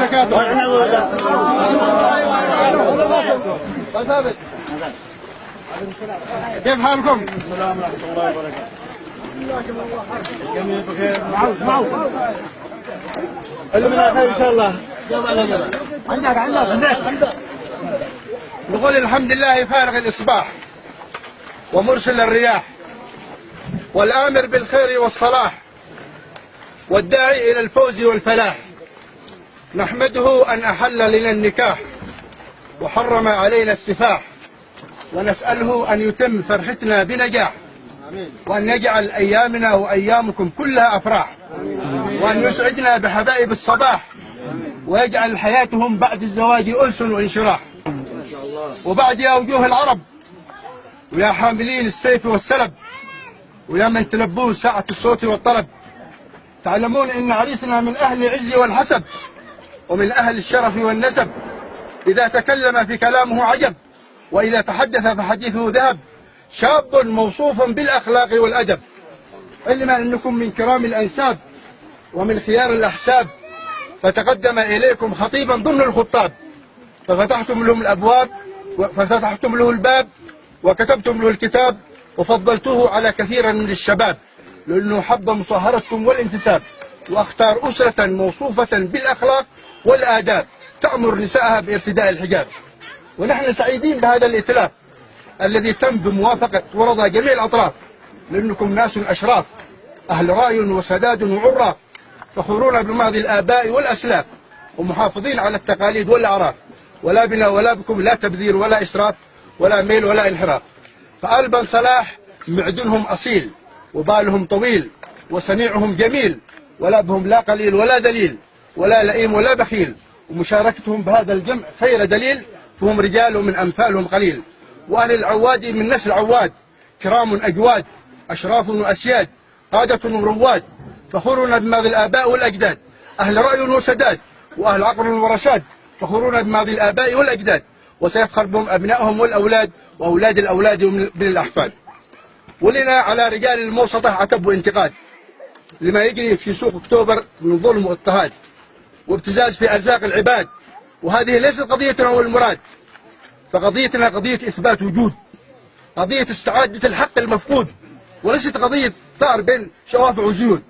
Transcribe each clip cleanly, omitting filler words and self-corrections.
وبركاته. كيف حالكم؟ السلام ورحمة الله وبركاته. جميل بخير. علمنا خير إن شاء الله. عندك. نقول الحمد لله فارغ الإصباح ومرسل الرياح والآمر بالخير والصلاح والداعي إلى الفوز والفلاح. نحمده أن أحل لنا النكاح وحرم علينا السفاح، ونسأله أن يتم فرحتنا بنجاح، وأن يجعل أيامنا وأيامكم كلها أفراح، وأن يسعدنا بحبائب الصباح، ويجعل حياتهم بعد الزواج أنس وانشراح. وبعد يا وجوه العرب ويا حاملين السيف والسلب ويا من تلبون ساعة الصوت والطلب، تعلمون إن عريسنا من أهل العز والحسب ومن أهل الشرف والنسب، إذا تكلم في كلامه عجب وإذا تحدث فحديثه ذهب، شاب موصوف بالأخلاق والأدب. علما أنكم من كرام الأنساب ومن خيار الأحساب، فتقدم إليكم خطيبا ضمن الخطاب، ففتحتم لهم الأبواب ففتحتم له الباب وكتبتم له الكتاب، وفضلتوه على كثيرا من الشباب لأنه حب مصاهرتكم والانتساب، واختار أسرة موصوفة بالأخلاق والآداب تأمر نسائها بارتداء الحجاب. ونحن سعيدين بهذا الائتلاف الذي تم بموافقة ورضا جميع الأطراف، لأنكم ناس أشراف أهل رأي وسداد وعراف، فخورون بماضي الآباء والأسلاف، ومحافظين على التقاليد والأعراف، ولا بنا ولا بكم لا تبذير ولا إسراف ولا ميل ولا انحراف. فآل بن صلاح معدنهم أصيل وبالهم طويل وصنيعهم جميل، ولا بهم لا قليل ولا دليل ولا لئيم ولا بخيل، ومشاركتهم بهذا الجمع خير دليل، فهم رجال ومن أمثالهم قليل. وأهل العواد من نسل عواد كرام أجواد أشراف وأسياد قادة ورواد، فخورون بماضي الآباء والأجداد أهل رأي وسداد وأهل عقل ورشاد، فخورون بماضي الآباء والأجداد وسيفخر بهم أبنائهم والأولاد وأولاد الأولاد ومن الأحفاد. ولنا على رجال الموسطة عتب وانتقاد لما يجري في سوق أكتوبر من ظلم واضطهاد وابتزاز في أرزاق العباد، وهذه ليست قضيتنا والمراد، فقضيتنا قضية إثبات وجود، قضية استعادة الحق المفقود، وليست قضية ثار بين شوافع وزيود.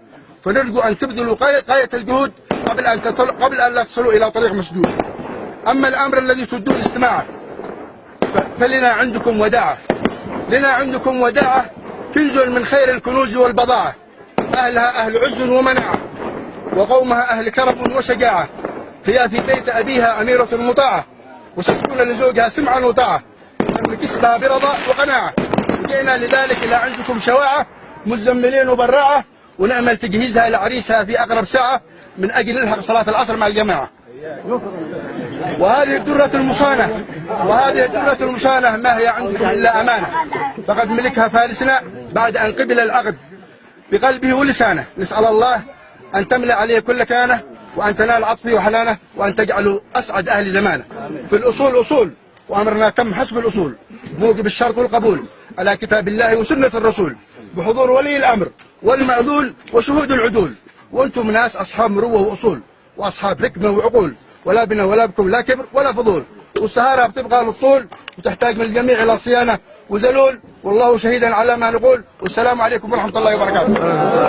فنرجو أن تبذلوا غاية الجهود قبل أن لا تصلوا إلى طريق مسدود. أما الأمر الذي تدون استماعه فلنا عندكم وداعة، لنا عندكم وداعة كنز من خير الكنوز والبضاعة، أهلها أهل عز ومناعة وقومها أهل كرم وشجاعة، هي في بيت أبيها أميرة مطاعة، وستكون لزوجها سمعا وطاعة، تم كسبها برضا وقناعة. وجئنا لذلك إلى عندكم شواعة مزملين وبراعة، ونأمل تجهيزها لعريسها في أقرب ساعة من أجل نلحق صلاة العصر مع الجماعة. وهذه الدرة المصانة ما هي عندكم إلا أمانة، فقد ملكها فارسنا بعد أن قبل العقد بقلبه ولسانه. نسأل الله أن تملأ عليه كل كانه، وأن تنال عطفه وحنانه، وأن تجعلوا أسعد أهل زمانه. في الأصول أصول وأمرنا تم حسب الأصول، موجب الشرط والقبول على كتاب الله وسنة الرسول، بحضور ولي الأمر والمأذون وشهود العدول. وأنتم ناس أصحاب مروة وأصول وأصحاب حكمة وعقول، ولا بنا ولا بكم لا كبر ولا فضول، والسهارة بتبقى للطول وتحتاج من الجميع إلى صيانة وزلول، والله شهيدا على ما نقول. والسلام عليكم ورحمة الله وبركاته.